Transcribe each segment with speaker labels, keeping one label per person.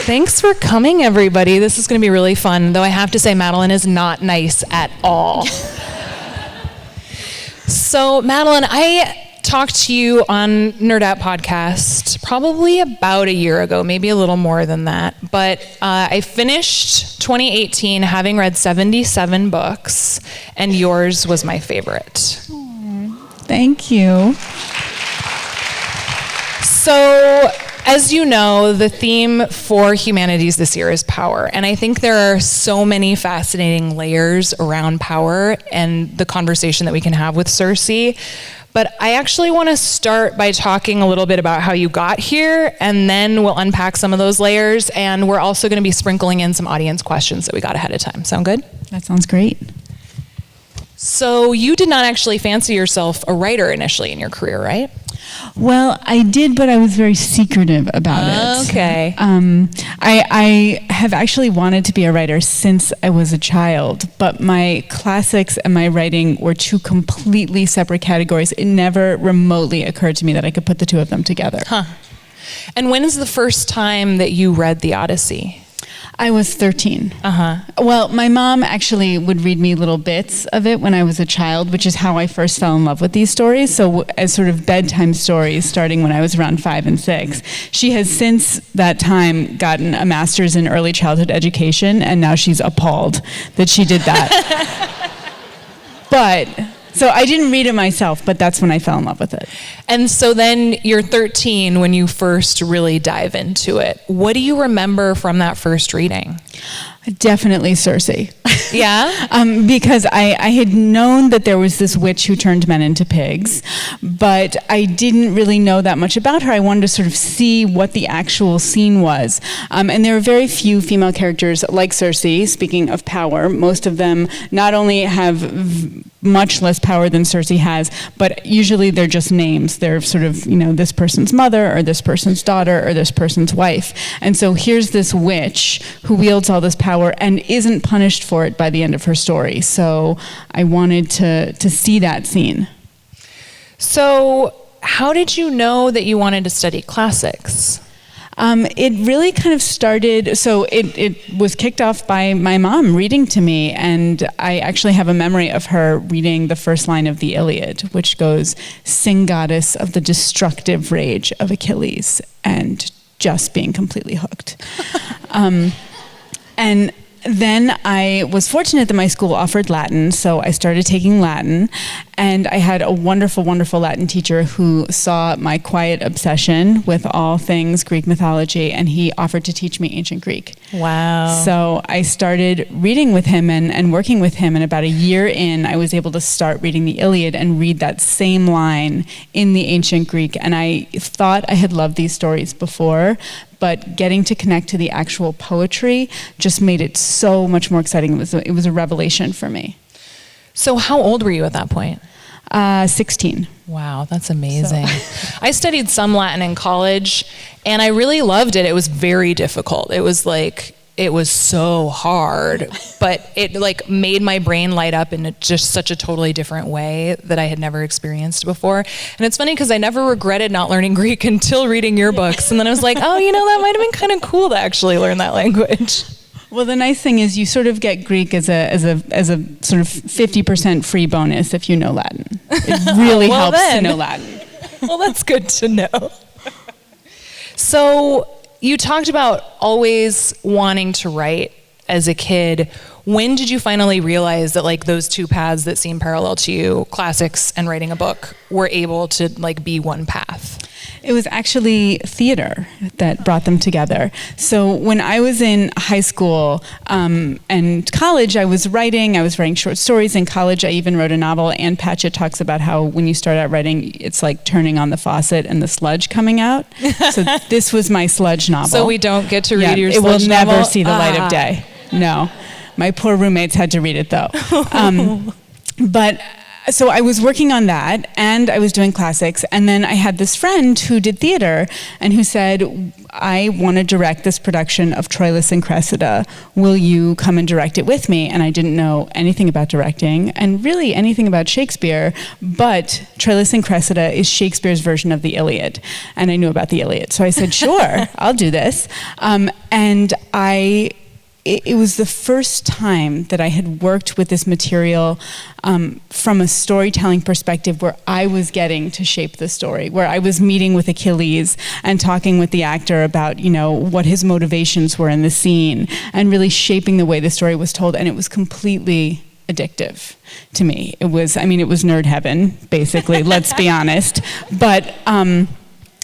Speaker 1: Thanks for coming, everybody. This is going to be really fun, though I have to say Madeline is not nice at all. So, Madeline, I talked to you on Nerdette podcast probably about a year ago, maybe a little more than that. But I finished 2018 having read 77 books, and yours was my favorite.
Speaker 2: Thank you.
Speaker 1: So, as you know, the theme for Humanities this year is power. And I think there are so many fascinating layers around power and the conversation that we can have with Circe. But I actually want to start by talking a little bit about how you got here, and then we'll unpack some of those layers. And we're also going to be sprinkling in some audience questions that we got ahead of time. Sound good?
Speaker 2: That sounds great.
Speaker 1: So you did not actually fancy yourself a writer initially in your career, right?
Speaker 2: Well, I did, but I was very secretive about it.
Speaker 1: Okay.
Speaker 2: I have actually wanted to be a writer since I was a child, but my classics and my writing were two completely separate categories. It never remotely occurred to me that I could put the two of them together.
Speaker 1: Huh. And when is the first time that you read the Odyssey?
Speaker 2: I was 13.
Speaker 1: Uh-huh.
Speaker 2: Well, my mom actually would read me little bits of it when I was a child, which is how I first fell in love with these stories. So as sort of bedtime stories, starting when I was around 5 and 6. She has since that time gotten a master's in early childhood education, and now she's appalled that she did that. So I didn't read it myself, but that's when I fell in love with it.
Speaker 1: And so then you're 13 when you first really dive into it. What do you remember from that first reading?
Speaker 2: Definitely Circe.
Speaker 1: Yeah?
Speaker 2: Because I had known that there was this witch who turned men into pigs, but I didn't really know that much about her. I wanted to sort of see what the actual scene was. And there are very few female characters like Circe, speaking of power. Most of them not only have much less power than Circe has, but usually they're just names. They're sort of, this person's mother or this person's daughter or this person's wife. And so here's this witch who wields all this power and isn't punished for it by the end of her story. So I wanted to see that scene.
Speaker 1: So how did you know that you wanted to study classics?
Speaker 2: It really kind of started, so it was kicked off by my mom reading to me, and I actually have a memory of her reading the first line of the Iliad, which goes, "Sing, goddess of the destructive rage of Achilles," and just being completely hooked. And then I was fortunate that my school offered Latin, so I started taking Latin, and I had a wonderful, wonderful Latin teacher who saw my quiet obsession with all things Greek mythology, and he offered to teach me ancient Greek.
Speaker 1: Wow.
Speaker 2: So I started reading with him and working with him, and about a year in, I was able to start reading the Iliad and read that same line in the ancient Greek, and I thought I had loved these stories before, but getting to connect to the actual poetry just made it so much more exciting. It was a revelation for me.
Speaker 1: So how old were you at that point?
Speaker 2: 16.
Speaker 1: Wow, that's amazing. So. I studied some Latin in college, and I really loved it. It was very difficult. It was so hard, but it made my brain light up in just such a totally different way that I had never experienced before. And it's funny because I never regretted not learning Greek until reading your books. And then I was like, oh, that might have been kind of cool to actually learn that language.
Speaker 2: Well, the nice thing is you sort of get Greek as a sort of 50% free bonus if you know Latin. It really helps to know Latin.
Speaker 1: Well, that's good to know. So you talked about always wanting to write as a kid. When did you finally realize that those two paths that seem parallel to you, classics and writing a book, were able to be one path?
Speaker 2: It was actually theater that brought them together. So when I was in high school and college, I was writing short stories. In college, I even wrote a novel. Ann Patchett talks about how when you start out writing, it's like turning on the faucet and the sludge coming out. So this was my sludge novel.
Speaker 1: So we don't get to read your
Speaker 2: sludge
Speaker 1: novel?
Speaker 2: It will never see the light of day. No. My poor roommates had to read it, though. But So I was working on that, and I was doing classics, and then I had this friend who did theater, and who said, I want to direct this production of Troilus and Cressida. Will you come and direct it with me? And I didn't know anything about directing, and really anything about Shakespeare, but Troilus and Cressida is Shakespeare's version of the Iliad, and I knew about the Iliad. So I said, sure, I'll do this. It was the first time that I had worked with this material from a storytelling perspective where I was getting to shape the story, where I was meeting with Achilles and talking with the actor about, what his motivations were in the scene and really shaping the way the story was told. And it was completely addictive to me. It was nerd heaven, basically, let's be honest. But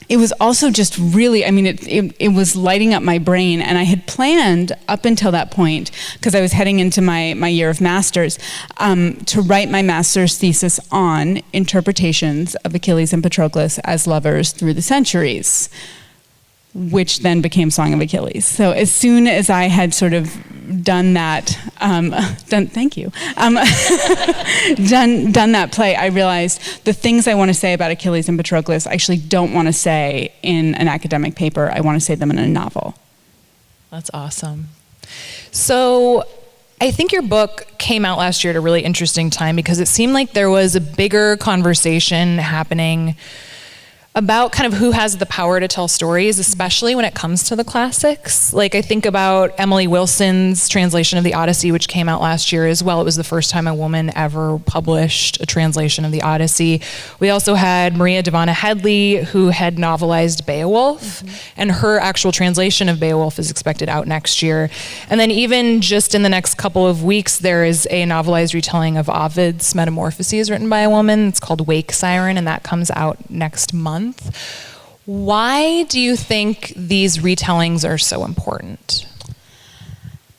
Speaker 2: it was also just really, it was lighting up my brain, and I had planned up until that point, because I was heading into my year of master's, to write my master's thesis on interpretations of Achilles and Patroclus as lovers through the centuries, which then became Song of Achilles. So as soon as I had sort of done that, thank you, done that play, I realized the things I want to say about Achilles and Patroclus I actually don't want to say in an academic paper. I want to say them in a novel.
Speaker 1: That's awesome. So I think your book came out last year at a really interesting time, because it seemed like there was a bigger conversation happening about kind of who has the power to tell stories, especially when it comes to the classics. Like, I think about Emily Wilson's translation of the Odyssey, which came out last year as well. It was the first time a woman ever published a translation of the Odyssey. We also had Maria Devana Headley, who had novelized Beowulf, and her actual translation of Beowulf is expected out next year. And then even just in the next couple of weeks, there is a novelized retelling of Ovid's Metamorphoses written by a woman. It's called Wake Siren, and that comes out next month. Why do you think these retellings are so important?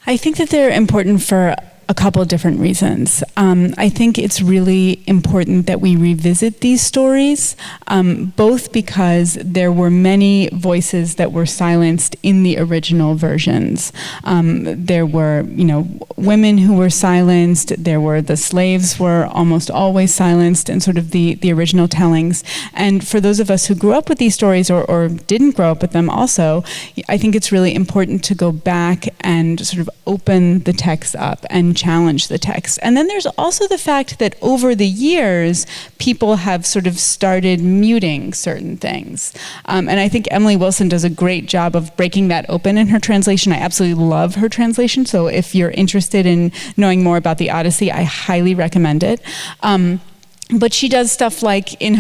Speaker 2: I think that they're important for a couple of different reasons. I think it's really important that we revisit these stories, both because there were many voices that were silenced in the original versions. There were, women who were silenced. There were the slaves were almost always silenced in sort of the original tellings. And for those of us who grew up with these stories or didn't grow up with them also, I think it's really important to go back and sort of open the text up and challenge the text. And then there's also the fact that over the years, people have sort of started muting certain things. And I think Emily Wilson does a great job of breaking that open in her translation. I absolutely love her translation. So if you're interested in knowing more about the Odyssey, I highly recommend it. But she does stuff like in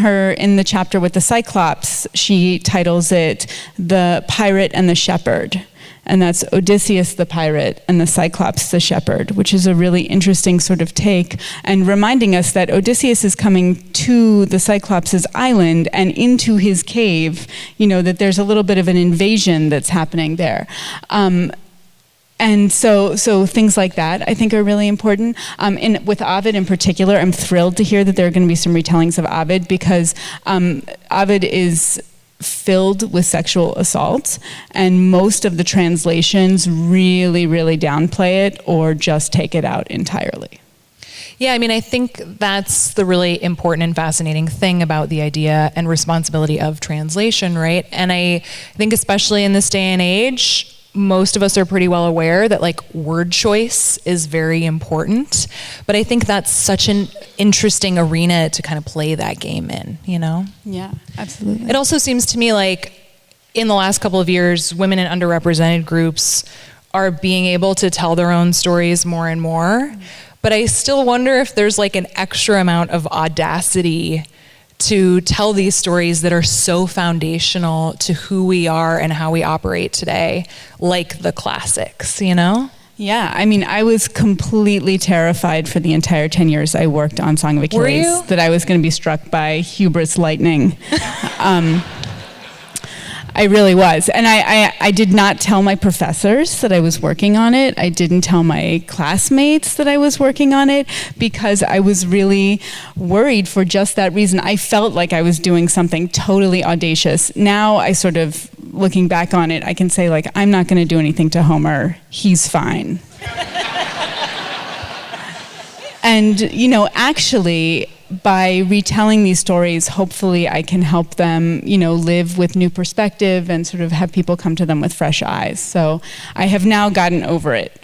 Speaker 2: the chapter with the Cyclops, she titles it The Pirate and the Shepherd. And that's Odysseus the pirate and the Cyclops the shepherd, which is a really interesting sort of take, and reminding us that Odysseus is coming to the Cyclops' island and into his cave, that there's a little bit of an invasion that's happening there. And so things like that, I think, are really important. With Ovid in particular, I'm thrilled to hear that there are going to be some retellings of Ovid, because Ovid is filled with sexual assault, and most of the translations really, really downplay it or just take it out entirely.
Speaker 1: Yeah, I think that's the really important and fascinating thing about the idea and responsibility of translation, right? And I think especially in this day and age, most of us are pretty well aware that word choice is very important, but I think that's such an interesting arena to kind of play that game in,
Speaker 2: Yeah, absolutely.
Speaker 1: It also seems to me like in the last couple of years, women in underrepresented groups are being able to tell their own stories more and more, but I still wonder if there's an extra amount of audacity to tell these stories that are so foundational to who we are and how we operate today, like the classics,
Speaker 2: Yeah, I was completely terrified for the entire 10 years I worked on Song of Achilles.
Speaker 1: Were you?
Speaker 2: That I was going to be struck by hubris lightning. I really was. And I did not tell my professors that I was working on it. I didn't tell my classmates that I was working on it, because I was really worried for just that reason. I felt like I was doing something totally audacious. Now I sort of, looking back on it, I can say I'm not going to do anything to Homer. He's fine. And, actually, by retelling these stories, hopefully I can help them, live with new perspective and sort of have people come to them with fresh eyes. So I have now gotten over it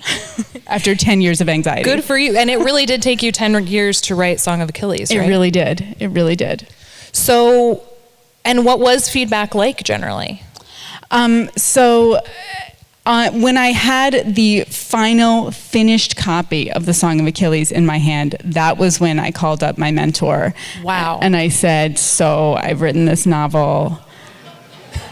Speaker 2: after 10 years of anxiety.
Speaker 1: Good for you. And it really did take you 10 years to write Song of Achilles, right?
Speaker 2: It really did. It really did.
Speaker 1: So, and what was feedback like generally?
Speaker 2: When I had the final finished copy of the Song of Achilles in my hand, that was when I called up my mentor.
Speaker 1: Wow.
Speaker 2: And I said, so I've written this novel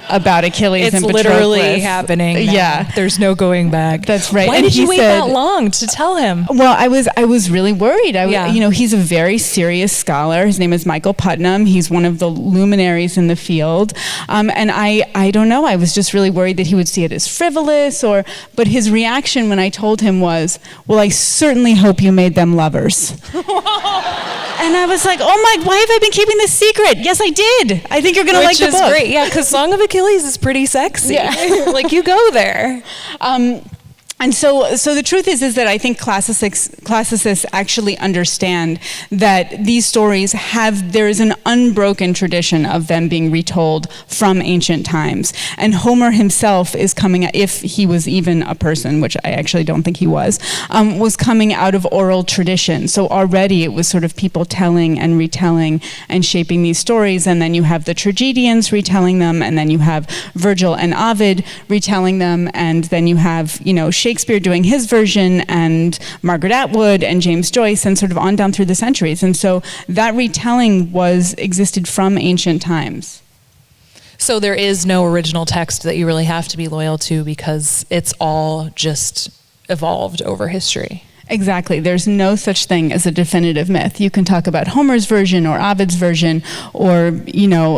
Speaker 2: about Achilles and Patroclus.
Speaker 1: It's literally happening now.
Speaker 2: Yeah.
Speaker 1: There's no going back.
Speaker 2: That's right.
Speaker 1: Why did you wait that long to tell him?
Speaker 2: Well, I was really worried. He's a very serious scholar. His name is Michael Putnam. He's one of the luminaries in the field. And I don't know, I was just really worried that he would see it as frivolous but his reaction when I told him was, well, I certainly hope you made them lovers. And I was like, oh my, why have I been keeping this secret? Yes, I did. I think you're going to like the book.
Speaker 1: Which is great, yeah, because Song of Achilles is pretty sexy. Yeah. Like, you go there. And so the truth is that I think classicists actually understand that these stories there is an unbroken tradition of them being retold from ancient times. And Homer himself is coming, if he was even a person, which I actually don't think he was coming out of oral tradition. So already it was sort of people telling and retelling and shaping these stories. And then you have the tragedians retelling them, and then you have Virgil and Ovid retelling them, and then you have, Shakespeare doing his version, and Margaret Atwood and James Joyce, and sort of on down through the centuries. And so that retelling existed from ancient times. So there is no original text that you really have to be loyal to because it's all just evolved over history.
Speaker 2: Exactly. There's no such thing as a definitive myth. You can talk about Homer's version or Ovid's version or,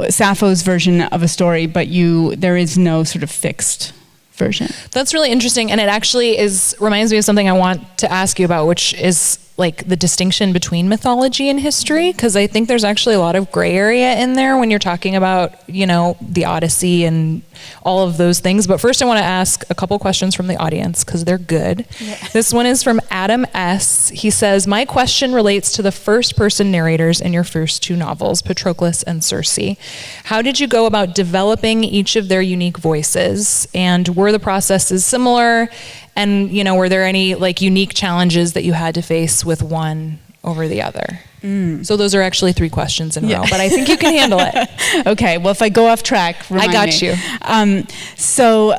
Speaker 2: Sappho's version of a story, but there is no sort of fixed version.
Speaker 1: That's really interesting, and it actually reminds me of something I want to ask you about, which is like the distinction between mythology and history, because I think there's actually a lot of gray area in there when you're talking about, the Odyssey and all of those things. But first I want to ask a couple questions from the audience because they're good. Yeah. This one is from Adam S. He says, my question relates to the first-person narrators in your first two novels, Patroclus and Circe. How did you go about developing each of their unique voices? And were the processes similar? And, were there any unique challenges that you had to face with one over the other? So those are actually 3 questions in a row, but I think you can handle it.
Speaker 2: Okay, well, if I go off track, remind me.
Speaker 1: I got you.
Speaker 2: So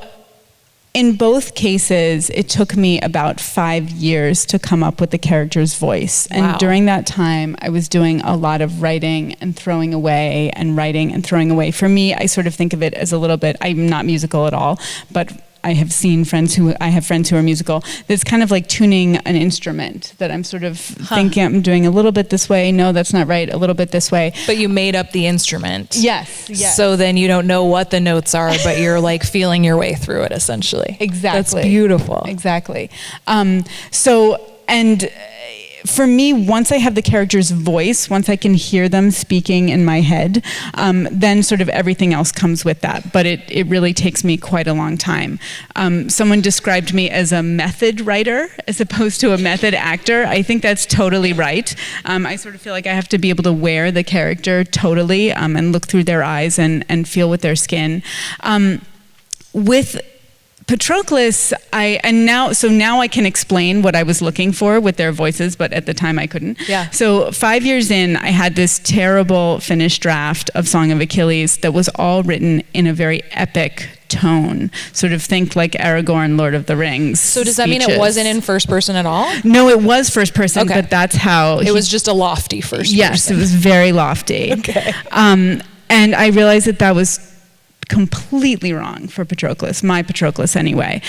Speaker 2: in both cases, it took me about 5 years to come up with the character's voice. And
Speaker 1: wow.
Speaker 2: During that time, I was doing a lot of writing and throwing away and writing and throwing away. For me, I sort of think of it as a little bit, I'm not musical at all, but I have friends who are musical. It's kind of like tuning an instrument that I'm sort of thinking I'm doing a little bit this way. No, that's not right. A little bit this way.
Speaker 1: But you made up the instrument.
Speaker 2: Yes.
Speaker 1: So then you don't know what the notes are, but you're feeling your way through it essentially.
Speaker 2: Exactly.
Speaker 1: That's beautiful.
Speaker 2: Exactly. For me, once I have the character's voice, once I can hear them speaking in my head, then sort of everything else comes with that. But it really takes me quite a long time. Someone described me as a method writer as opposed to a method actor. I think that's totally right. I sort of feel like I have to be able to wear the character totally and look through their eyes and feel with their skin. With Patroclus, now I can explain what I was looking for with their voices, but at the time I couldn't.
Speaker 1: Yeah.
Speaker 2: So 5 years in, I had this terrible finished draft of Song of Achilles that was all written in a very epic tone. Sort of think like Aragorn, Lord of the Rings.
Speaker 1: So does that mean it wasn't in first person at all?
Speaker 2: No, it was first person, but that's how...
Speaker 1: It was just a lofty first person.
Speaker 2: Yes, it was very lofty.
Speaker 1: Okay.
Speaker 2: And I realized that was completely wrong for Patroclus, my Patroclus anyway,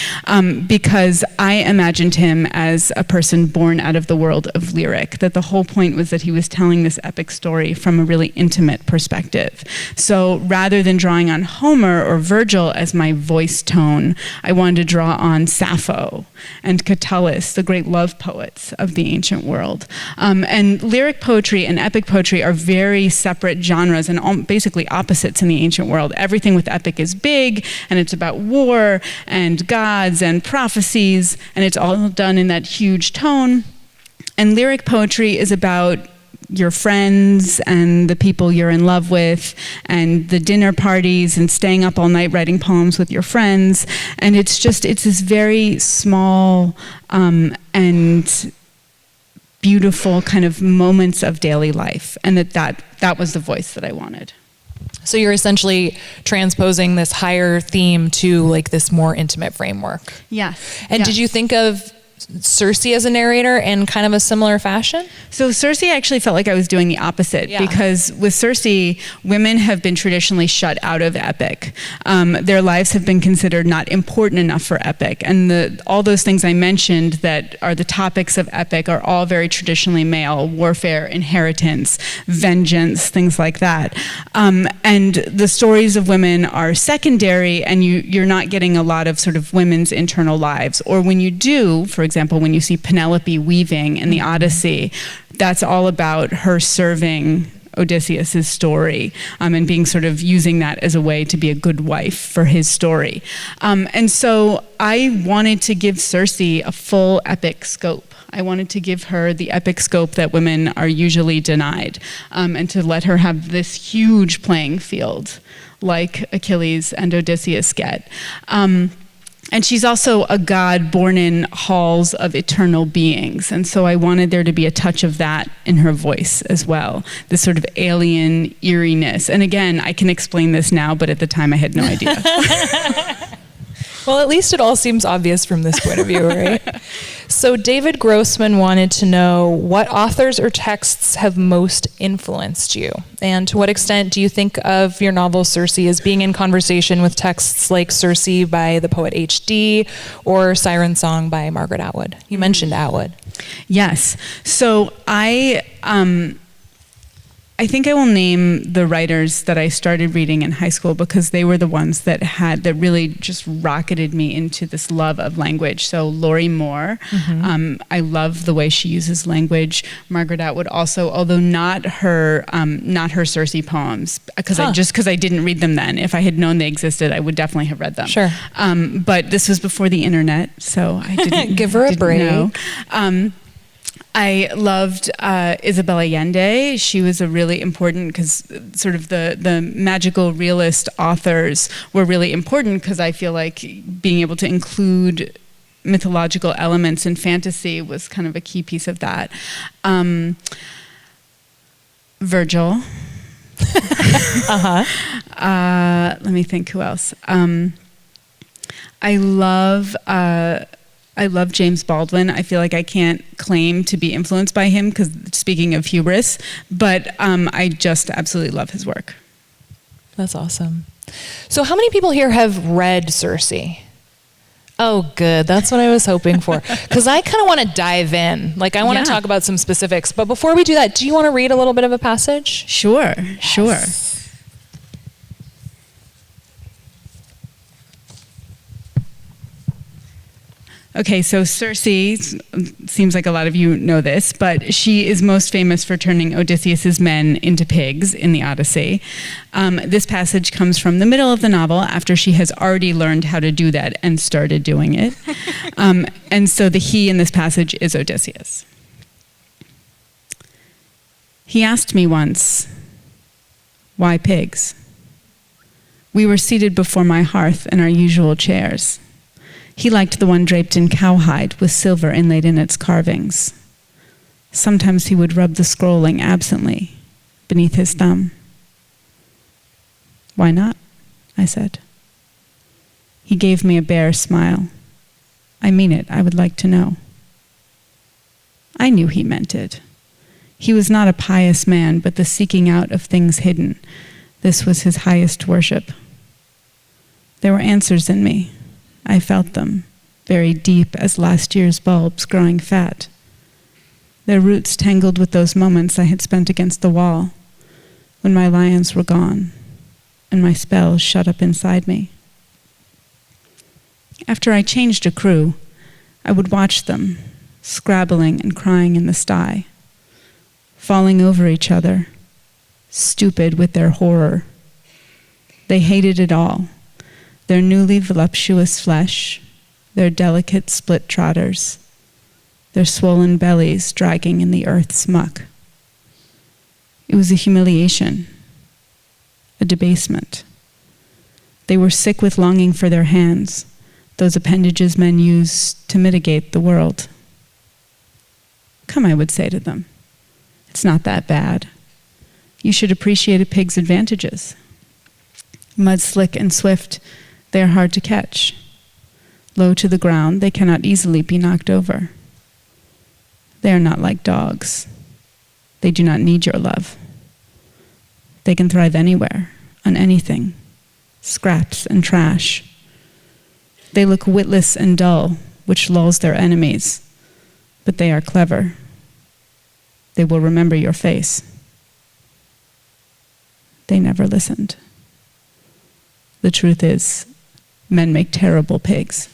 Speaker 2: because I imagined him as a person born out of the world of lyric, that the whole point was that he was telling this epic story from a really intimate perspective. So rather than drawing on Homer or Virgil as my voice tone, I wanted to draw on Sappho and Catullus, the great love poets of the ancient world. And lyric poetry and epic poetry are very separate genres and basically opposites in the ancient world. Everything with epic is big, and it's about war and gods and prophecies, and it's all done in that huge tone. And lyric poetry is about your friends and the people you're in love with, and the dinner parties and staying up all night writing poems with your friends. And it's this very small and beautiful kind of moments of daily life. And that was the voice that I wanted.
Speaker 1: So you're essentially transposing this higher theme to like this more intimate framework.
Speaker 2: Yes.
Speaker 1: And did you think of Circe as a narrator in kind of a similar fashion?
Speaker 2: So Circe, I actually felt like I was doing the opposite, because with Circe, women have been traditionally shut out of epic. Their lives have been considered not important enough for epic. And all those things I mentioned that are the topics of epic are all very traditionally male: warfare, inheritance, vengeance, things like that. And the stories of women are secondary, and you're not getting a lot of sort of women's internal lives. Or when you do, for example, when you see Penelope weaving in the Odyssey, that's all about her serving Odysseus' story, and being sort of using that as a way to be a good wife for his story. And so I wanted to give Circe a full epic scope. I wanted to give her the epic scope that women are usually denied, and to let her have this huge playing field like Achilles and Odysseus get. And she's also a god born in halls of eternal beings. And so I wanted there to be a touch of that in her voice as well, this sort of alien eeriness. And again, I can explain this now, but at the time I had no idea.
Speaker 1: Well, at least it all seems obvious from this point of view, right? So David Grossman wanted to know what authors or texts have most influenced you, and to what extent do you think of your novel Circe as being in conversation with texts like Circe by the poet H.D. or Siren Song by Margaret Atwood? You mentioned Atwood.
Speaker 2: Yes. So I think I will name the writers that I started reading in high school, because they were the ones that really just rocketed me into this love of language. So Laurie Moore, I love the way she uses language. Margaret Atwood also, although not her Circe poems, because I didn't read them then. If I had known they existed, I would definitely have read them.
Speaker 1: Sure.
Speaker 2: But this was before the internet, so I didn't
Speaker 1: give her a break.
Speaker 2: Know. I loved Isabel Allende. She was a really important, because sort of the magical realist authors were really important, because I feel like being able to include mythological elements in fantasy was kind of a key piece of that. Virgil. Let me think, who else? I love James Baldwin. I feel like I can't claim to be influenced by him, because speaking of hubris, but I just absolutely love his work.
Speaker 1: That's awesome. So how many people here have read Circe? Oh, good. That's what I was hoping for. Because I kind of want to dive in. Like, I want to talk about some specifics. But before we do that, do you want to read a little bit of a passage?
Speaker 2: Sure. Okay, so Circe, seems like a lot of you know this, but she is most famous for turning Odysseus's men into pigs in the Odyssey. This passage comes from the middle of the novel, after she has already learned how to do that and started doing it. And so the he in this passage is Odysseus. He asked me once, "Why pigs?" We were seated before my hearth in our usual chairs. He liked the one draped in cowhide with silver inlaid in its carvings. Sometimes he would rub the scrolling absently beneath his thumb. "Why not?" I said. He gave me a bare smile. "I mean it, I would like to know." I knew he meant it. He was not a pious man, but the seeking out of things hidden, this was his highest worship. There were answers in me. I felt them, very deep as last year's bulbs growing fat. Their roots tangled with those moments I had spent against the wall, when my lions were gone, and my spells shut up inside me. After I changed a crew, I would watch them, scrabbling and crying in the sty, falling over each other, stupid with their horror. They hated it all. Their newly voluptuous flesh, their delicate split trotters, their swollen bellies dragging in the earth's muck. It was a humiliation, a debasement. They were sick with longing for their hands, those appendages men use to mitigate the world. Come, I would say to them, it's not that bad. You should appreciate a pig's advantages. Mud slick and swift, they are hard to catch. Low to the ground, they cannot easily be knocked over. They are not like dogs. They do not need your love. They can thrive anywhere, on anything, scraps and trash. They look witless and dull, which lulls their enemies, but they are clever. They will remember your face. They never listened. The truth is, men make terrible pigs.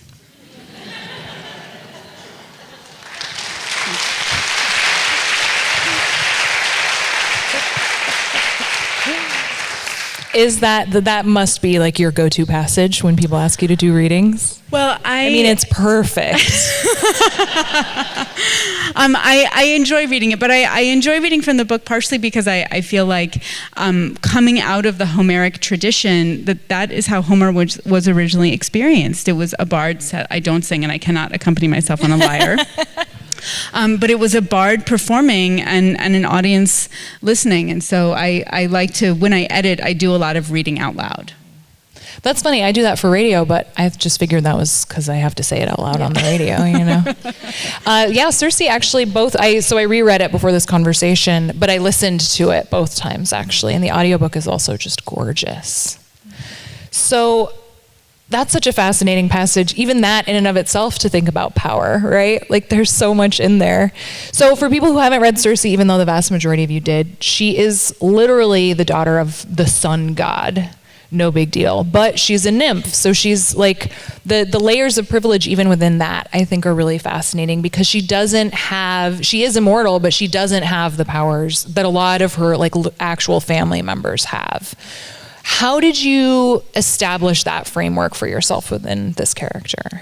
Speaker 1: Is that must be like your go-to passage when people ask you to do readings?
Speaker 2: Well,
Speaker 1: I mean, it's perfect.
Speaker 2: I enjoy reading it, but I enjoy reading from the book partially because I feel like coming out of the Homeric tradition, that is how Homer was originally experienced. It was a bard said, I don't sing and I cannot accompany myself on a lyre. But it was a bard performing and an audience listening. And so I like to, when I edit, I do a lot of reading out loud.
Speaker 1: That's funny. I do that for radio, but I just figured that was because I have to say it out loud on the radio, you know? Yeah, Circe actually so I reread it before this conversation, but I listened to it both times actually. And the audiobook is also just gorgeous. So that's such a fascinating passage, even that in and of itself, to think about power, right? Like there's so much in there. So for people who haven't read Circe, even though the vast majority of you did, she is literally the daughter of the sun god. No big deal. But she's a nymph, so she's like, the layers of privilege even within that, I think, are really fascinating because she is immortal, but she doesn't have the powers that a lot of her like actual family members have. How did you establish that framework for yourself within this character?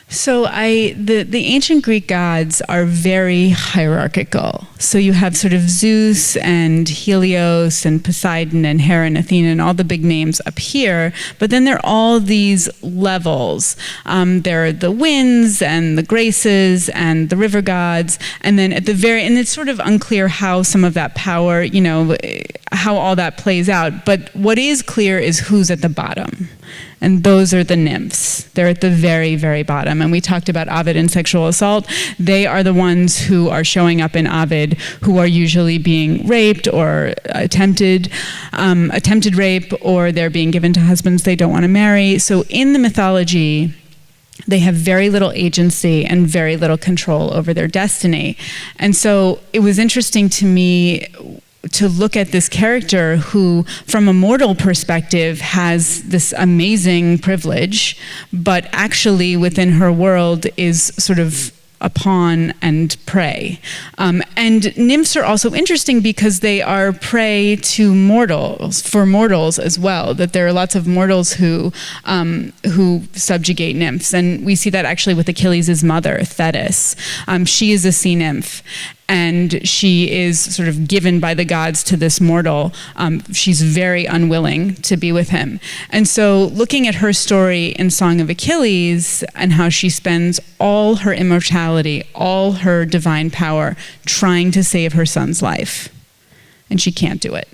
Speaker 2: So the ancient Greek gods are very hierarchical. So you have sort of Zeus and Helios and Poseidon and Hera and Athena and all the big names up here, but then there are all these levels. There are the winds and the graces and the river gods, and then and it's sort of unclear how some of that power, how all that plays out. But what is clear is who's at the bottom. And those are the nymphs. They're at the very, very bottom. And we talked about Ovid and sexual assault. They are the ones who are showing up in Ovid, who are usually being raped or attempted rape, or they're being given to husbands they don't want to marry. So in the mythology, they have very little agency and very little control over their destiny. And so it was interesting to me to look at this character who, from a mortal perspective, has this amazing privilege, but actually within her world is sort of a pawn and prey. And nymphs are also interesting because they are prey to mortals as well, that there are lots of mortals who subjugate nymphs. And we see that actually with Achilles' mother, Thetis. She is a sea nymph. And she is sort of given by the gods to this mortal. She's very unwilling to be with him. And so looking at her story in Song of Achilles and how she spends all her immortality, all her divine power, trying to save her son's life. And she can't do it.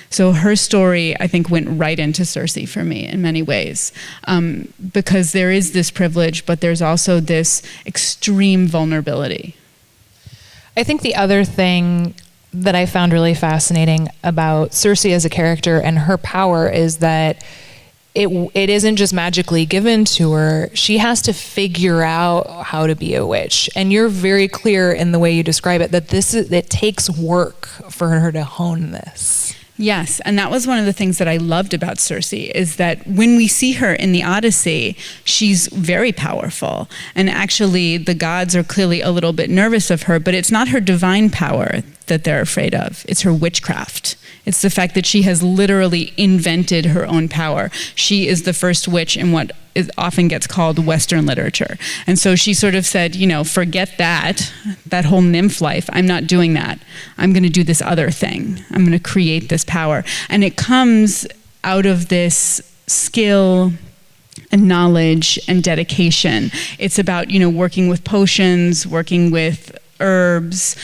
Speaker 2: So her story, I think, went right into Circe for me in many ways, because there is this privilege, but there's also this extreme vulnerability.
Speaker 1: I think the other thing that I found really fascinating about Circe as a character and her power is that it isn't just magically given to her. She has to figure out how to be a witch. And you're very clear in the way you describe it that it takes work for her to hone this.
Speaker 2: Yes, and that was one of the things that I loved about Circe, is that when we see her in the Odyssey, she's very powerful. And actually, the gods are clearly a little bit nervous of her, but it's not her divine power that they're afraid of. It's her witchcraft. It's the fact that she has literally invented her own power. She is the first witch in what often gets called Western literature. And so she sort of said, forget that whole nymph life. I'm not doing that. I'm going to do this other thing. I'm going to create this power. And it comes out of this skill and knowledge and dedication. It's about, working with potions, working with herbs,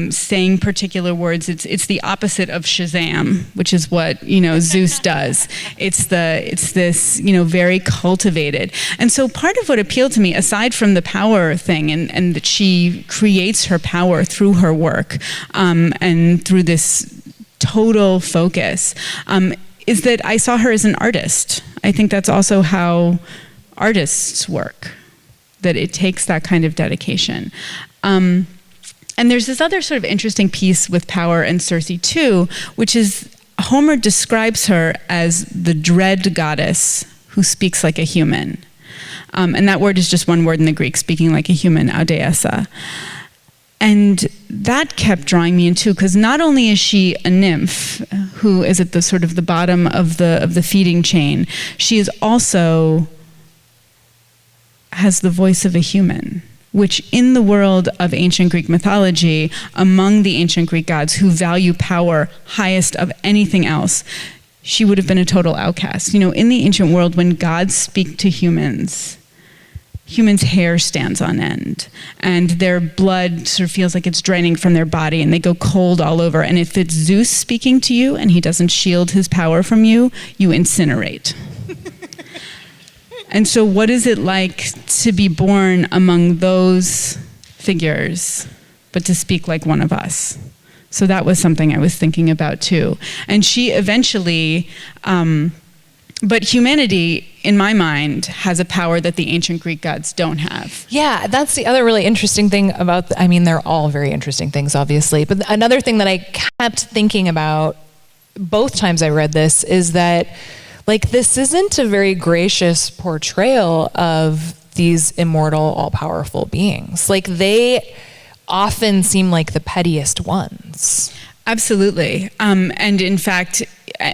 Speaker 2: saying particular words. It's the opposite of Shazam, which is what Zeus does. It's this very cultivated. And so part of what appealed to me, aside from the power thing, and that she creates her power through her work, and through this total focus, is that I saw her as an artist. I think that's also how artists work, that it takes that kind of dedication. And there's this other sort of interesting piece with power and Circe too, which is Homer describes her as the dread goddess who speaks like a human. And that word is just one word in the Greek, speaking like a human, audeessa. And that kept drawing me in too, because not only is she a nymph who is at the sort of the bottom of the feeding chain, she is also has the voice of a human, which in the world of ancient Greek mythology, among the ancient Greek gods who value power highest of anything else, she would have been a total outcast. In the ancient world, when gods speak to humans' hair stands on end, and their blood sort of feels like it's draining from their body, and they go cold all over. And if it's Zeus speaking to you and he doesn't shield his power from you, you incinerate. And so what is it like to be born among those figures, but to speak like one of us? So that was something I was thinking about too. And she eventually, but humanity, in my mind, has a power that the ancient Greek gods don't have.
Speaker 1: Yeah, that's the other really interesting thing about, they're all very interesting things, obviously. But another thing that I kept thinking about both times I read this is that, this isn't a very gracious portrayal of these immortal, all-powerful beings. They often seem like the pettiest ones.
Speaker 2: Absolutely. And in fact,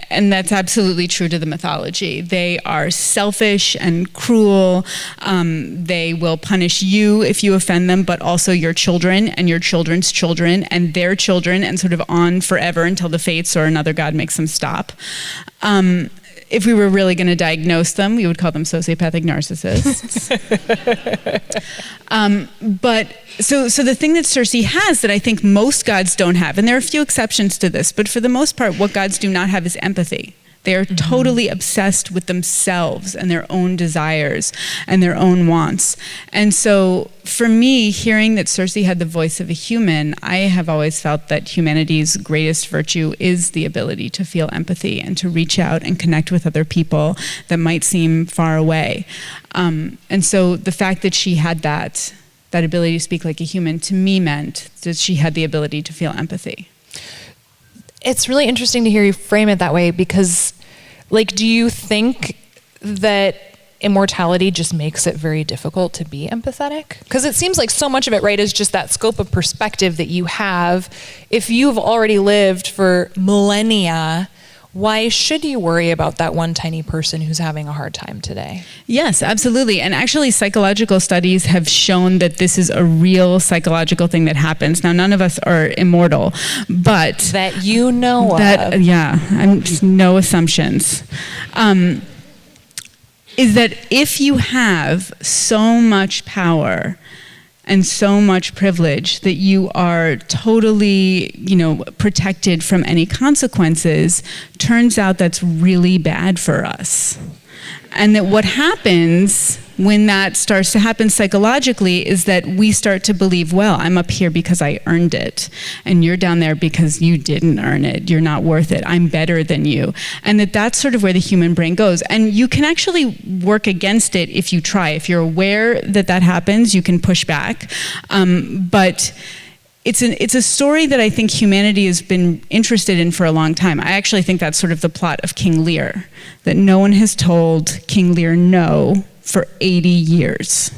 Speaker 2: and that's absolutely true to the mythology. They are selfish and cruel. They will punish you if you offend them, but also your children and your children's children and their children, and sort of on forever until the fates or another god makes them stop. If we were really going to diagnose them, we would call them sociopathic narcissists. But the thing that Circe has that I think most gods don't have, and there are a few exceptions to this, but for the most part, what gods do not have is empathy. They are totally obsessed with themselves and their own desires and their own wants. And so for me, hearing that Circe had the voice of a human, I have always felt that humanity's greatest virtue is the ability to feel empathy and to reach out and connect with other people that might seem far away. And so the fact that she had that ability to speak like a human, to me meant that she had the ability to feel empathy.
Speaker 1: It's really interesting to hear you frame it that way, because do you think that immortality just makes it very difficult to be empathetic? Because it seems like so much of it, right, is just that scope of perspective that you have. If you've already lived for millennia, why should you worry about that one tiny person who's having a hard time today?
Speaker 2: Yes, absolutely. And actually, psychological studies have shown that this is a real psychological thing that happens. Now, none of us are immortal, but...
Speaker 1: That of.
Speaker 2: Yeah, I'm just no assumptions. Is that if you have so much power and so much privilege that you are totally, protected from any consequences, turns out that's really bad for us. And that what happens when that starts to happen psychologically is that we start to believe, well, I'm up here because I earned it, and you're down there because you didn't earn it. You're not worth it. I'm better than you. And that's sort of where the human brain goes. And you can actually work against it if you try. If you're aware that happens, you can push back. But it's a story that I think humanity has been interested in for a long time. I actually think that's sort of the plot of King Lear, that no one has told King Lear no for 80 years.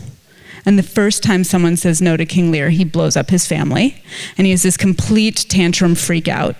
Speaker 2: And the first time someone says no to King Lear, he blows up his family, and he has this complete tantrum freak out.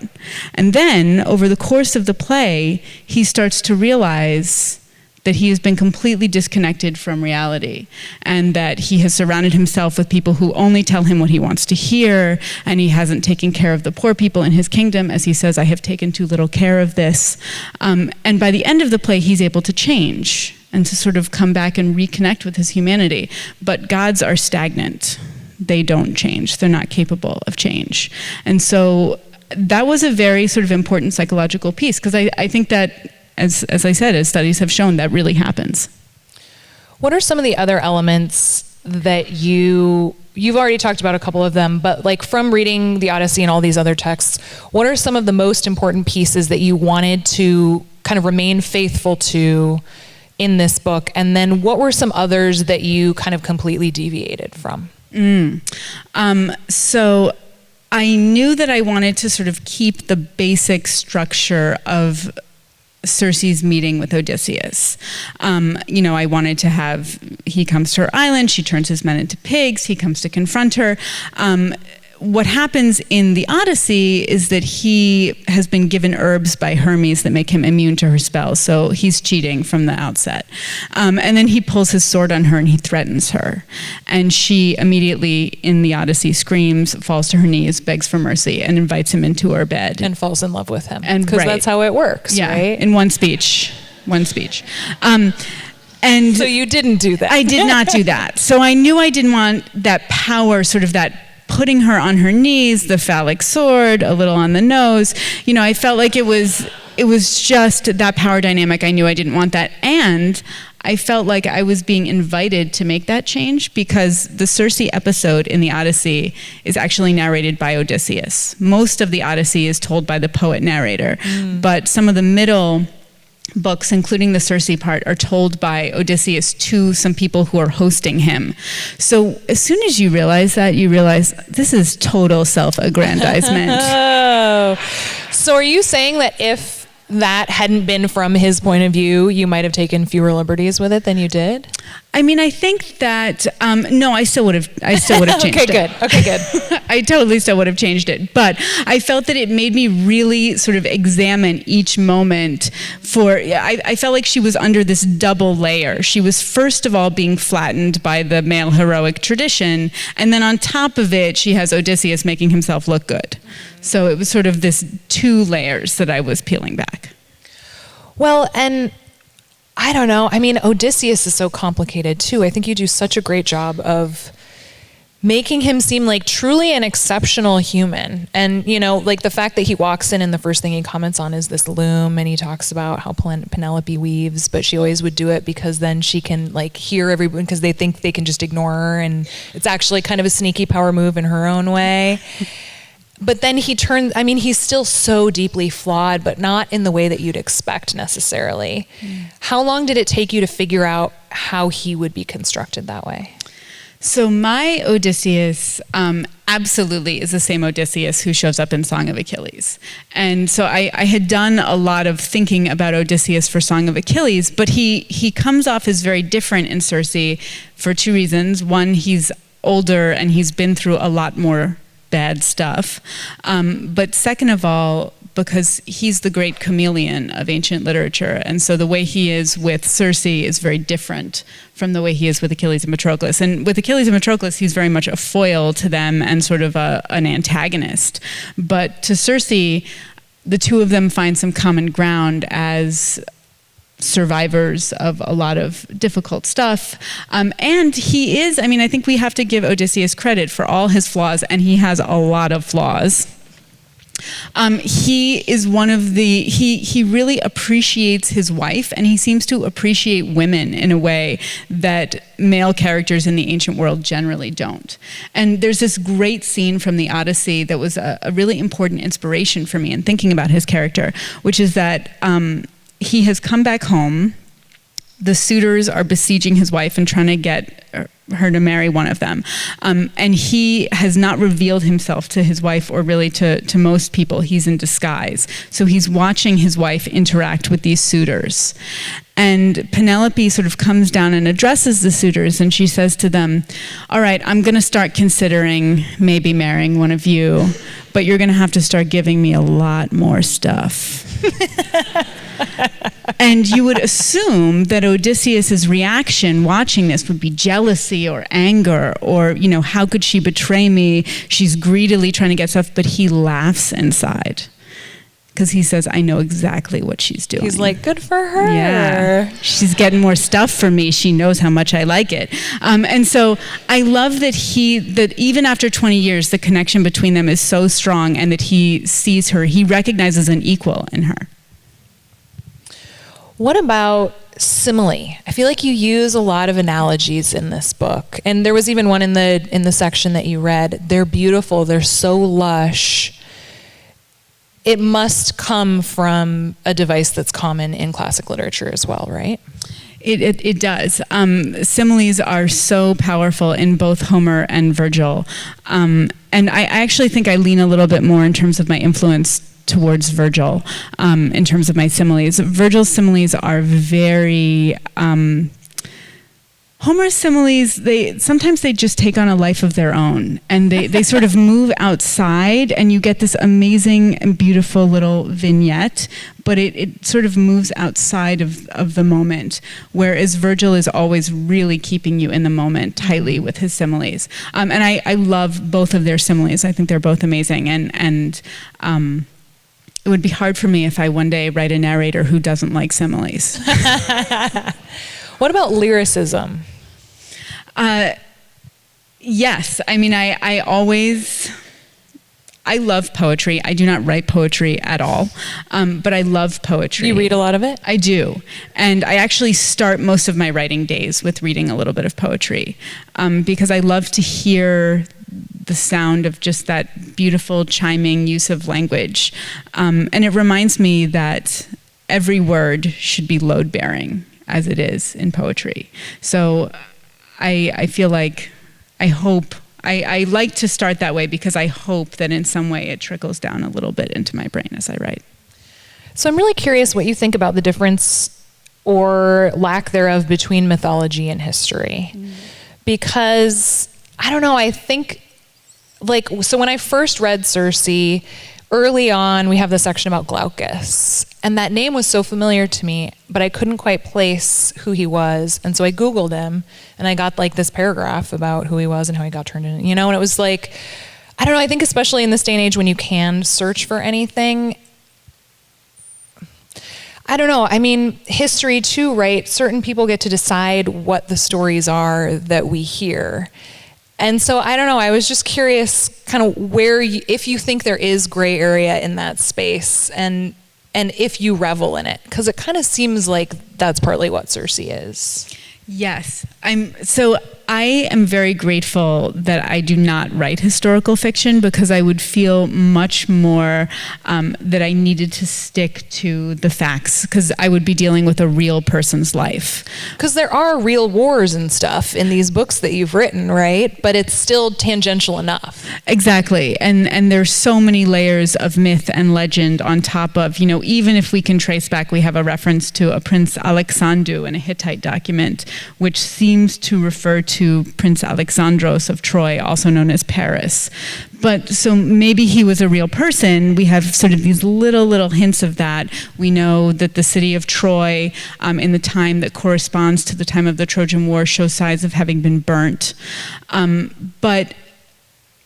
Speaker 2: And then, over the course of the play, he starts to realize that he has been completely disconnected from reality, and that he has surrounded himself with people who only tell him what he wants to hear, and he hasn't taken care of the poor people in his kingdom. As he says, I have taken too little care of this. And by the end of the play, he's able to change and to sort of come back and reconnect with his humanity. But gods are stagnant. They don't change. They're not capable of change. And so that was a very sort of important psychological piece, because I think that, as I said, as studies have shown, that really happens.
Speaker 1: What are some of the other elements that you've already talked about a couple of them, but like from reading the Odyssey and all these other texts, what are some of the most important pieces that you wanted to kind of remain faithful to in this book? And then what were some others that you kind of completely deviated from?
Speaker 2: So I knew that I wanted to sort of keep the basic structure of Circe's meeting with Odysseus. I wanted to have, he comes to her island, she turns his men into pigs, he comes to confront her. What happens in the Odyssey is that he has been given herbs by Hermes that make him immune to her spells, so he's cheating from the outset. And then he pulls his sword on her and he threatens her. And she immediately, in the Odyssey, screams, falls to her knees, begs for mercy, and invites him into her bed.
Speaker 1: And falls in love with him.
Speaker 2: And
Speaker 1: because that's how it works, right?
Speaker 2: In one speech. And
Speaker 1: so you didn't do that.
Speaker 2: I did not do that. So I knew I didn't want that power, sort of that putting her on her knees, the phallic sword, a little on the nose. I felt like it was just that power dynamic. I knew I didn't want that. And I felt like I was being invited to make that change, because the Circe episode in the Odyssey is actually narrated by Odysseus. Most of the Odyssey is told by the poet narrator, but some of the middle books, including the Circe part, are told by Odysseus to some people who are hosting him. So as soon as you realize that, you realize this is total self-aggrandizement.
Speaker 1: Oh. So are you saying that if that hadn't been from his point of view, you might have taken fewer liberties with it than you did?
Speaker 2: I mean, I think that, no, I still would have changed it.
Speaker 1: Okay, good.
Speaker 2: I totally still would have changed it. But I felt that it made me really sort of examine each moment I felt like she was under this double layer. She was first of all being flattened by the male heroic tradition, and then on top of it, she has Odysseus making himself look good. So it was sort of this two layers that I was peeling back.
Speaker 1: Well, and I don't know. I mean, Odysseus is so complicated too. I think you do such a great job of making him seem like truly an exceptional human. And, like the fact that he walks in and the first thing he comments on is this loom, and he talks about how Penelope weaves, but she always would do it because then she can like hear everyone, because they think they can just ignore her, and it's actually kind of a sneaky power move in her own way. But then he's still so deeply flawed, but not in the way that you'd expect necessarily. How long did it take you to figure out how he would be constructed that way?
Speaker 2: So my Odysseus absolutely is the same Odysseus who shows up in Song of Achilles. And so I had done a lot of thinking about Odysseus for Song of Achilles, but he comes off as very different in Circe for two reasons. One, he's older and he's been through a lot more bad stuff. But second of all, because he's the great chameleon of ancient literature. And so the way he is with Circe is very different from the way he is with Achilles and Patroclus. And with Achilles and Patroclus, he's very much a foil to them and sort of an antagonist. But to Circe, the two of them find some common ground as survivors of a lot of difficult stuff. And he is, I think we have to give Odysseus credit for all his flaws, and he has a lot of flaws. He is he really appreciates his wife, and he seems to appreciate women in a way that male characters in the ancient world generally don't. And there's this great scene from the Odyssey that was a really important inspiration for me in thinking about his character, which is that he has come back home the suitors are besieging his wife and trying to get her to marry one of them. And he has not revealed himself to his wife or really to most people. He's in disguise. So he's watching his wife interact with these suitors. And Penelope sort of comes down and addresses the suitors, and she says to them, all right, I'm going to start considering maybe marrying one of you, but you're going to have to start giving me a lot more stuff. And you would assume that Odysseus's reaction watching this would be jealousy or anger or, how could she betray me? She's greedily trying to get stuff, but he laughs inside. Because he says, I know exactly what she's doing.
Speaker 1: He's like, good for her.
Speaker 2: Yeah, she's getting more stuff for me. She knows how much I like it. And so I love that that even after 20 years, the connection between them is so strong, and that he sees her, he recognizes an equal in her.
Speaker 1: What about simile? I feel like you use a lot of analogies in this book. And there was even one in the section that you read. They're beautiful. They're so lush. It must come from a device that's common in classic literature as well, right?
Speaker 2: It does. Similes are so powerful in both Homer and Virgil. And I actually think I lean a little bit more in terms of my influence towards Virgil, in terms of my similes. Virgil's similes are very... Homer's similes, sometimes they just take on a life of their own, and they sort of move outside, and you get this amazing and beautiful little vignette, but it sort of moves outside of the moment, whereas Virgil is always really keeping you in the moment tightly with his similes. And I love both of their similes. I think they're both amazing, and it would be hard for me if I one day write a narrator who doesn't like similes.
Speaker 1: What about lyricism?
Speaker 2: Yes. I mean, I love poetry. I do not write poetry at all, but I love poetry.
Speaker 1: You read a lot of it?
Speaker 2: I do. And I actually start most of my writing days with reading a little bit of poetry, because I love to hear the sound of just that beautiful chiming use of language. And it reminds me that every word should be load-bearing, as it is in poetry. So I feel like, I like to start that way, because I hope that in some way it trickles down a little bit into my brain as I write.
Speaker 1: So I'm really curious what you think about the difference or lack thereof between mythology and history. Because, I don't know, I think, so when I first read Circe, early on, we have the section about Glaucus, and that name was so familiar to me, but I couldn't quite place who he was, and so I Googled him, and I got this paragraph about who he was and how he got turned in, and it was I don't know, I think especially in this day and age when you can search for anything, I don't know, I mean, history too, right? Certain people get to decide what the stories are that we hear. And so, I don't know, I was just curious kind of if you think there is gray area in that space, and if you revel in it, because it kind of seems like that's partly what Circe is. Yes. I am very grateful that I do not write historical fiction, because I would feel much more that I needed to stick to the facts, because I would be dealing with a real person's life. Because there are real wars and stuff in these books that you've written, right? But it's still tangential enough. Exactly. And there's so many layers of myth and legend on top of, even if we can trace back, we have a reference to a Prince Alexandru in a Hittite document, which seems to refer to Prince Alexandros of Troy, also known as Paris. But so maybe he was a real person. We have sort of these little hints of that. We know that the city of Troy, in the time that corresponds to the time of the Trojan War, shows signs of having been burnt. But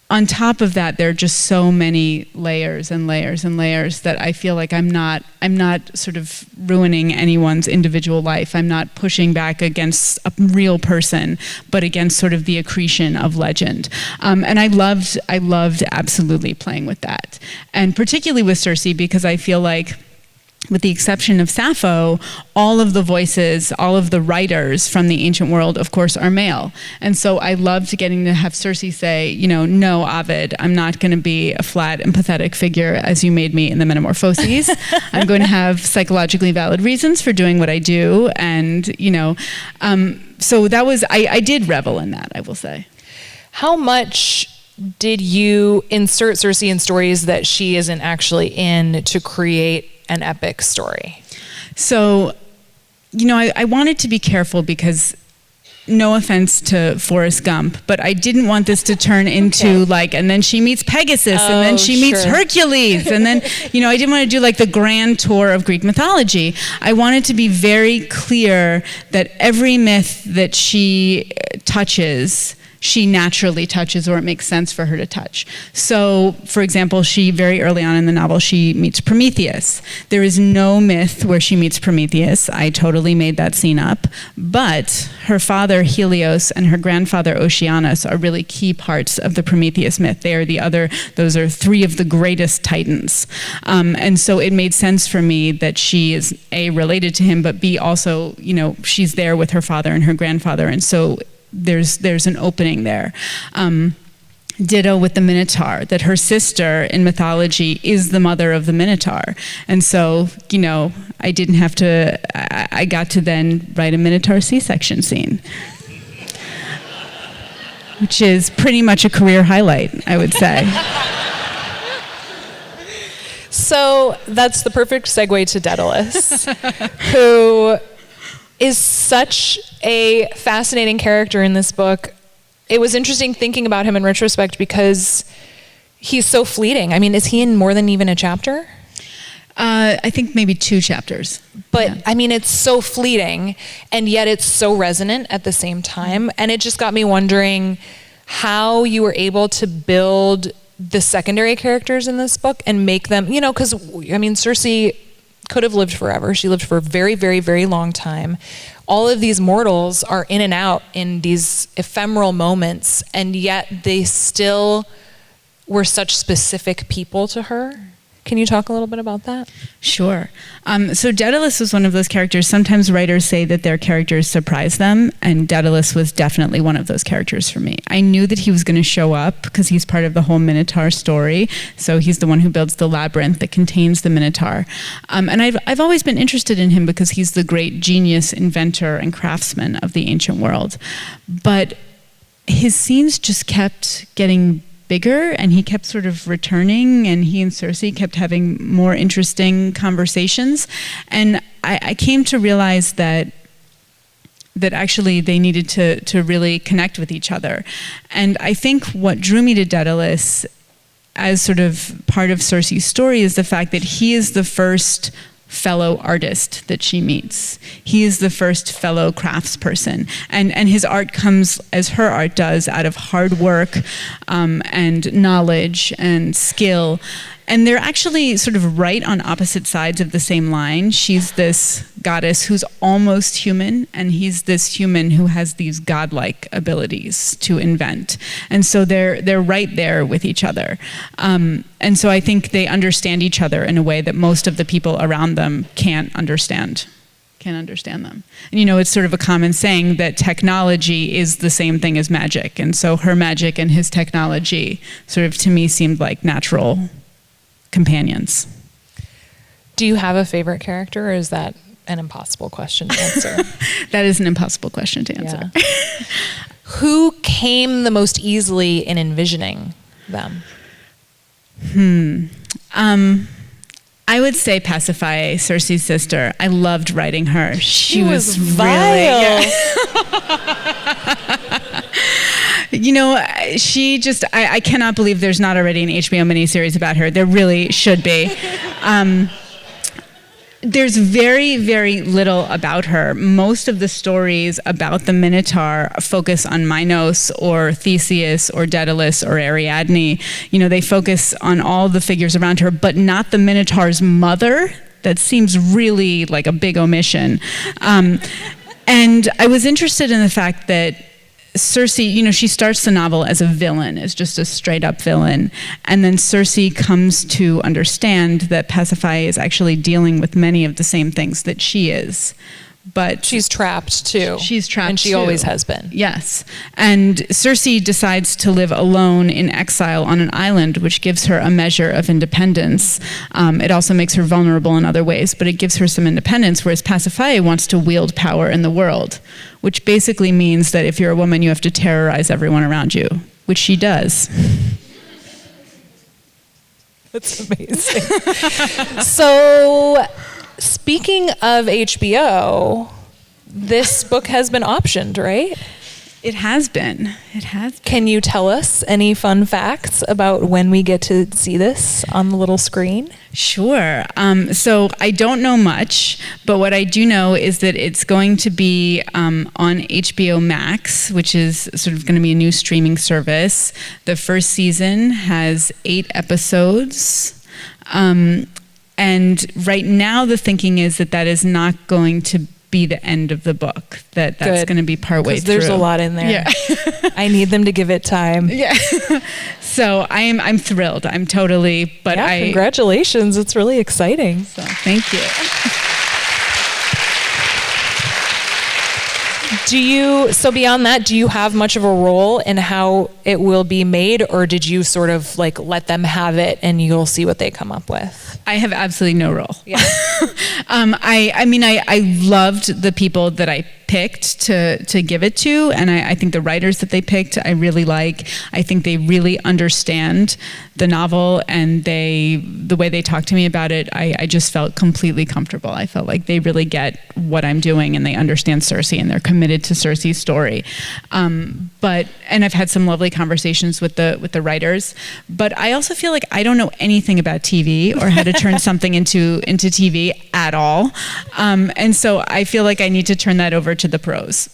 Speaker 1: on top of that, there are just so many layers and layers and layers that I feel like I'm not sort of ruining anyone's individual life. I'm not pushing back against a real person, but against sort of the accretion of legend. And I loved absolutely playing with that. And particularly with Circe, because I feel like
Speaker 2: with the exception of Sappho, all of the voices, all of the writers from the ancient world, of course, are male. And so I loved getting to have Circe say, you know, no, Ovid, I'm not going to be a flat and pathetic figure as you made me in the Metamorphoses. I'm going to have psychologically valid reasons for doing what I do. And, you know, so that was, I did revel in that, I will say.
Speaker 1: How much did you insert Circe in stories that she isn't actually in to create an epic story?
Speaker 2: So, you know, I wanted to be careful because, no offense to Forrest Gump, but I didn't want this to turn into like, and then she meets Pegasus, and then she meets Hercules, and then, you know, I didn't want to do like the grand tour of Greek mythology. I wanted to be very clear that every myth that she touches, she naturally touches, or it makes sense for her to touch. So, for example, she very early on in the novel, she meets Prometheus. There is no myth where she meets Prometheus. I totally made that scene up. But her father, Helios, and her grandfather, Oceanus, are really key parts of the Prometheus myth. They are those are three of the greatest titans. And so it made sense for me that she is, A, related to him, but B, also, you know, she's there with her father and her grandfather. And so there's an opening there. Ditto with the Minotaur, that her sister in mythology is the mother of the Minotaur. And so, you know, I didn't have to, I got to then write a Minotaur C-section scene, which is pretty much a career highlight, I would say.
Speaker 1: So that's the perfect segue to Daedalus, who is such a fascinating character in this book. It was interesting thinking about him in retrospect because he's so fleeting. I mean, is he in more than even a chapter?
Speaker 2: I think maybe 2 chapters.
Speaker 1: But
Speaker 2: yeah.
Speaker 1: I mean, it's so fleeting, and yet it's so resonant at the same time. And it just got me wondering how you were able to build the secondary characters in this book and make them, you know, because, I mean, Circe could have lived forever. She lived for a very, very, very long time. All of these mortals are in and out in these ephemeral moments, and yet they still were such specific people to her. Can you talk a little bit about that?
Speaker 2: Sure. So Daedalus was one of those characters. Sometimes writers say that their characters surprise them, and Daedalus was definitely one of those characters for me. I knew that he was going to show up because he's part of the whole Minotaur story. So he's the one who builds the labyrinth that contains the Minotaur. And I've always been interested in him because he's the great genius, inventor, and craftsman of the ancient world. But his scenes just kept getting bigger, and he kept sort of returning, and he and Circe kept having more interesting conversations. And I came to realize that actually they needed to really connect with each other. And I think what drew me to Daedalus as sort of part of Circe's story is the fact that he is the first fellow artist that she meets. He is the first fellow craftsperson. And his art comes, as her art does, out of hard work and knowledge and skill. And they're actually sort of right on opposite sides of the same line. She's this goddess who's almost human, and he's this human who has these godlike abilities to invent. And so they're right there with each other. And so I think they understand each other in a way that most of the people around them can't understand them. And you know, it's sort of a common saying that technology is the same thing as magic. And so her magic and his technology sort of, to me, seemed like natural companions.
Speaker 1: Do you have a favorite character, or is that an impossible question to answer?
Speaker 2: That is an impossible question to answer.
Speaker 1: Yeah. Who came the most easily in envisioning them?
Speaker 2: I would say Pacify, Circe's sister. I loved writing her. She was
Speaker 1: vile.
Speaker 2: Really You know, she just, I cannot believe there's not already an HBO miniseries about her. There really should be. There's very, very little about her. Most of the stories about the Minotaur focus on Minos or Theseus or Daedalus or Ariadne. You know, they focus on all the figures around her, but not the Minotaur's mother. That seems really like a big omission. And I was interested in the fact that Circe, she starts the novel as a villain, as just a straight up villain. And then Circe comes to understand that Pacify is actually dealing with many of the same things that she is. But
Speaker 1: she's trapped too.
Speaker 2: She's trapped
Speaker 1: and she
Speaker 2: too.
Speaker 1: always has been.
Speaker 2: Yes. And Circe decides to live alone in exile on an island, which gives her a measure of independence. It also makes her vulnerable in other ways, but it gives her some independence, whereas Pacify wants to wield power in the world, which basically means that if you're a woman, you have to terrorize everyone around you, which she does.
Speaker 1: That's amazing. So, speaking of HBO, this book has been optioned, right?
Speaker 2: It has been.
Speaker 1: Can you tell us any fun facts about when we get to see this on the little screen?
Speaker 2: Sure. So I don't know much, but what I do know is that it's going to be on HBO Max, which is sort of going to be a new streaming service. The first season has 8 episodes. And right now the thinking is that is not going to be the end of the book, that's going to be partway through.
Speaker 1: There's a lot in there.
Speaker 2: Yeah.
Speaker 1: I need them to give it time.
Speaker 2: Yeah. So I'm thrilled. I'm totally, but
Speaker 1: congratulations. It's really exciting.
Speaker 2: So thank you.
Speaker 1: So beyond that, do you have much of a role in how it will be made, or did you sort of like let them have it and you'll see what they come up with?
Speaker 2: I have absolutely no role.
Speaker 1: Yeah.
Speaker 2: I loved the people that I picked to give it to, and I think the writers that they picked I really like. I think they really understand the novel, and the way they talk to me about it, I just felt completely comfortable. I felt like they really get what I'm doing, and they understand Circe, and they're committed to Circe's story. And I've had some lovely conversations with the writers, but I also feel like I don't know anything about TV or how to turn something into TV at all. And so I feel like I need to turn that over to the pros.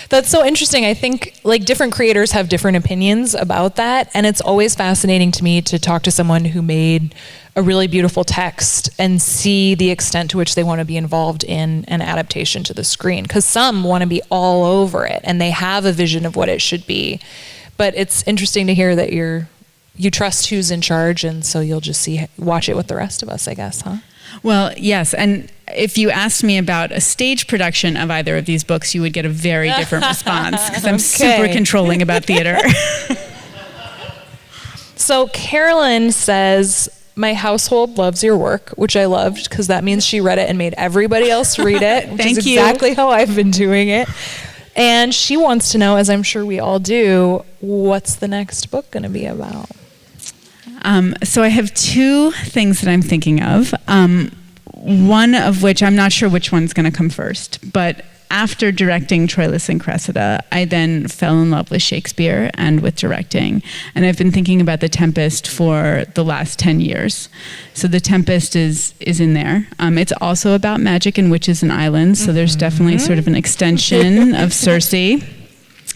Speaker 1: That's so interesting. I think like different creators have different opinions about that, and it's always fascinating to me to talk to someone who made a really beautiful text and see the extent to which they want to be involved in an adaptation to the screen, because some want to be all over it and they have a vision of what it should be. But it's interesting to hear that you trust who's in charge, and so you'll just watch it with the rest of us, I guess, huh?
Speaker 2: Well, yes, and if you asked me about a stage production of either of these books, you would get a very different response, because I'm super controlling about theater.
Speaker 1: So Carolyn says, my household loves your work, which I loved, because that means she read it and made everybody else read it, which is exactly how I've been doing it. And she wants to know, as I'm sure we all do, what's the next book going to be about?
Speaker 2: So I have 2 things that I'm thinking of. One of which, I'm not sure which one's going to come first, but after directing Troilus and Cressida, I then fell in love with Shakespeare and with directing. And I've been thinking about The Tempest for the last 10 years. So The Tempest is in there. It's also about magic and witches and islands, so there's definitely sort of an extension of Circe.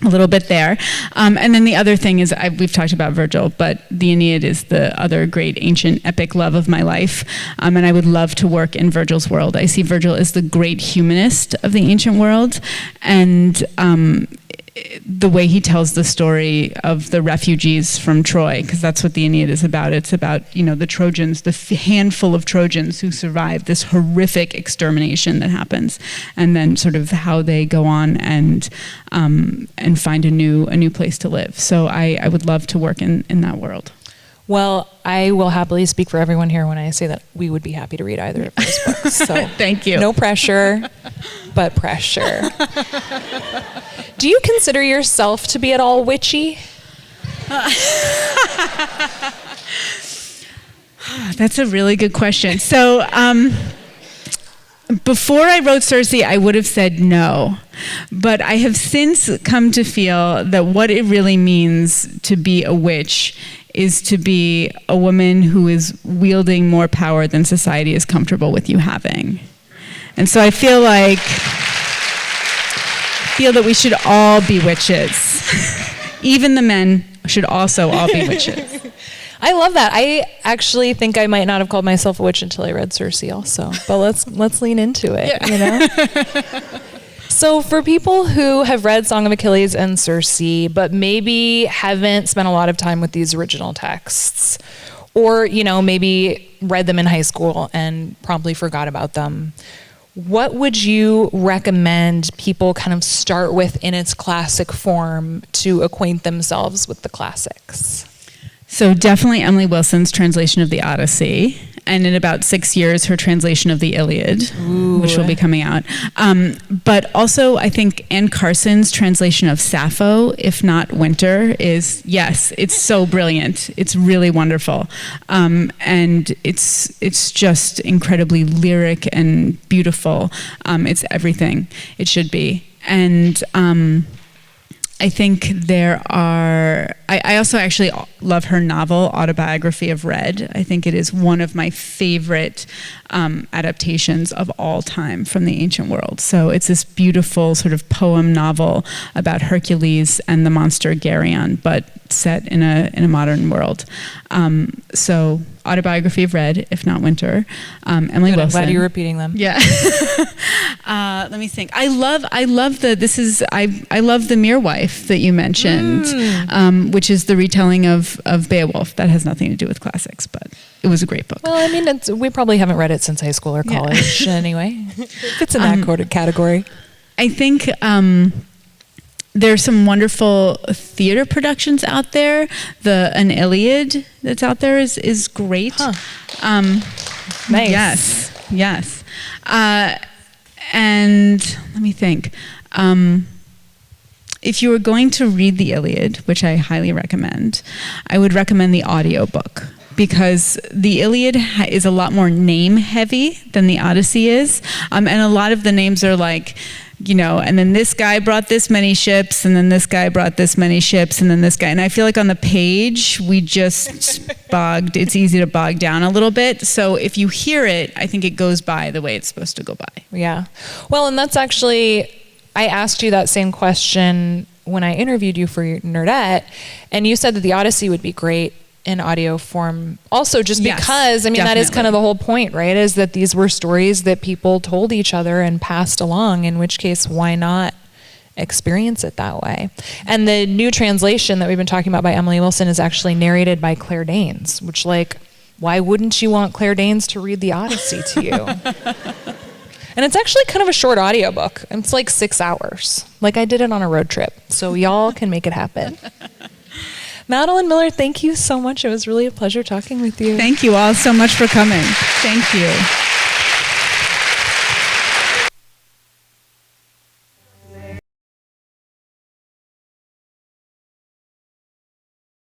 Speaker 2: A little bit there. And then the other thing is, we've talked about Virgil, but the Iliad is the other great ancient epic love of my life. And I would love to work in Virgil's world. I see Virgil as the great humanist of the ancient world. And the way he tells the story of the refugees from Troy, because that's what the Iliad is about. It's about, the Trojans, the handful of Trojans who survive this horrific extermination that happens, and then sort of how they go on and find a new place to live. So I would love to work in that world.
Speaker 1: Well, I will happily speak for everyone here when I say that we would be happy to read either of those books. So
Speaker 2: thank you.
Speaker 1: No pressure, but pressure. Do you consider yourself to be at all witchy?
Speaker 2: That's a really good question. So before I wrote Circe, I would have said no. But I have since come to feel that what it really means to be a witch is to be a woman who is wielding more power than society is comfortable with you having. And so I feel that we should all be witches. Even the men should also all be witches.
Speaker 1: I love that. I actually think I might not have called myself a witch until I read Circe also. But let's lean into it, So for people who have read Song of Achilles and Circe, but maybe haven't spent a lot of time with these original texts, or, maybe read them in high school and promptly forgot about them, what would you recommend people kind of start with in its classic form to acquaint themselves with the classics?
Speaker 2: So definitely Emily Wilson's translation of the Odyssey, and in about 6 years, her translation of the Iliad, which will be coming out. But also, I think Anne Carson's translation of Sappho, If Not Winter, it's so brilliant. It's really wonderful. And it's just incredibly lyric and beautiful. It's everything it should be. And I think I also actually love her novel, Autobiography of Red. I think it is one of my favorite adaptations of all time from the ancient world. So it's this beautiful sort of poem novel about Hercules and the monster Geryon, but set in a modern world. So Autobiography of Red, If Not Winter, Emily Wilson.
Speaker 1: I'm glad you're repeating them.
Speaker 2: Yeah. Let me think. I love the Mere Wife that you mentioned, which is the retelling of Beowulf. That has nothing to do with classics, but it was a great book.
Speaker 1: Well, I mean, we probably haven't read it since high school or college anyway. It's in that category.
Speaker 2: I think there's some wonderful theater productions out there. An Iliad that's out there is great.
Speaker 1: Huh.
Speaker 2: Nice. Yes. And let me think. If you were going to read the Iliad, which I highly recommend, I would recommend the audiobook, because the Iliad is a lot more name heavy than the Odyssey is. And a lot of the names are like, and then this guy brought this many ships, and then this guy brought this many ships, and then this guy. And I feel like on the page, we just it's easy to bog down a little bit. So if you hear it, I think it goes by the way it's supposed to go by.
Speaker 1: Yeah. Well, and that's actually, I asked you that same question when I interviewed you for your Nerdette, and you said that the Odyssey would be great in audio form also, just because, definitely. That is kind of the whole point, right? Is that these were stories that people told each other and passed along, in which case, why not experience it that way? And the new translation that we've been talking about by Emily Wilson is actually narrated by Claire Danes, which, why wouldn't you want Claire Danes to read the Odyssey to you? And it's actually kind of a short audiobook. It's 6 hours. I did it on a road trip, so y'all can make it happen. Madeline Miller, thank you so much. It was really a pleasure talking with you.
Speaker 2: Thank you all so much for coming. Thank you.